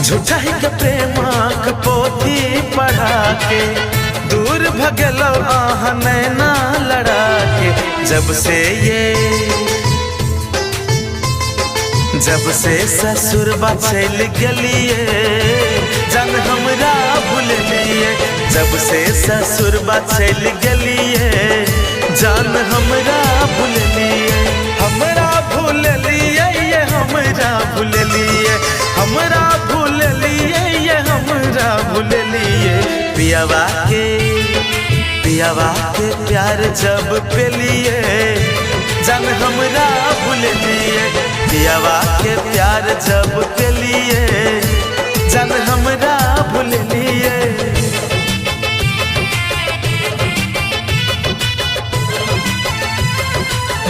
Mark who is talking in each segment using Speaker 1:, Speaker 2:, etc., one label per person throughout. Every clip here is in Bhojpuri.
Speaker 1: झूठा ही के प्रेमाक पोथी पढ़ा के दूर भगलो आह नैना लड़ा के। जब से ससुरबा चल गलिए जान हमरा भूल लिए। जब से ससुरबा चल गलिए जान हमरा भूल लिए। हमरा भूल लिए ये हमरा भूल लिए। हमरा भूल लिए ये हमरा भूल लिए। पियावा के प्यार जब पे लिए जान हमरा भूल लिए। पियावा के प्यार जब पे लिए जान हमरा भूल लिए।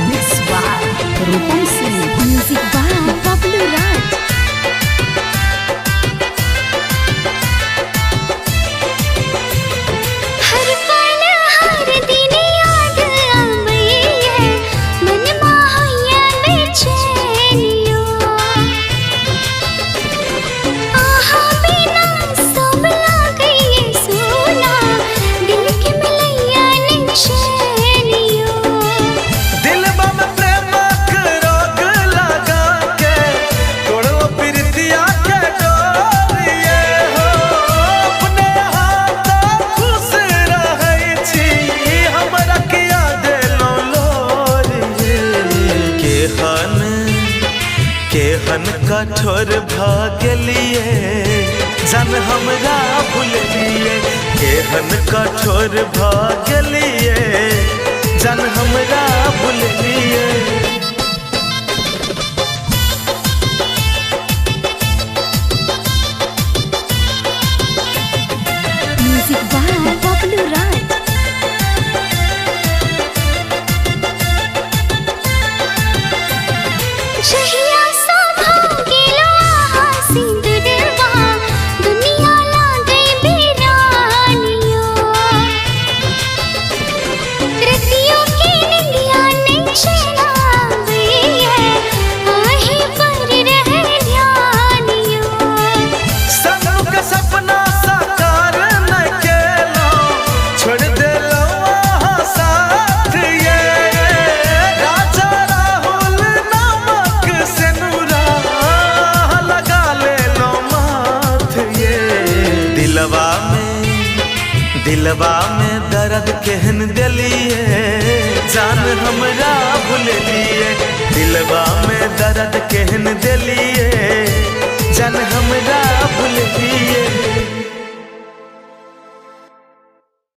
Speaker 2: Mixed by Rupam Singh. Music by Pablo Raj. हर पल हर दिन याद आवे है मन माहिया बेचैनियो। आहा बिना सब लागे सोना दिल के मिलैया निशैनियो।
Speaker 1: दिलबा में प्रेमक रोग लगा के तोड़ो प्रीतिया के डोरिए हो। अपने हाथ खुश रहै छी हमरा किया देलो लोरिए। केहन कठोर भ गेलिए जान हमरा भूल लिए। केहन कठोर भ गेलिए जान हमरा भूल लिए।
Speaker 2: Music by Pablo Raj. जहिया सौभाग्यलो आहा सिंदूरवा दुनिया लागे बेरानियो। रतियों की निंदिया नैन आवे है आहे पर रहे ध्यानियो।
Speaker 1: सनू के सपना साकार न केलो छोड़ देलो आहा साथ ये। राजा राहुल नामक सेनुरा लगा लेलो माथ ये। दिलवा में दर्द केहन दिलिए जान हमरा भूल लिए। दिलवा में दर्द केहन दिलिए जान हमरा भूल लिए।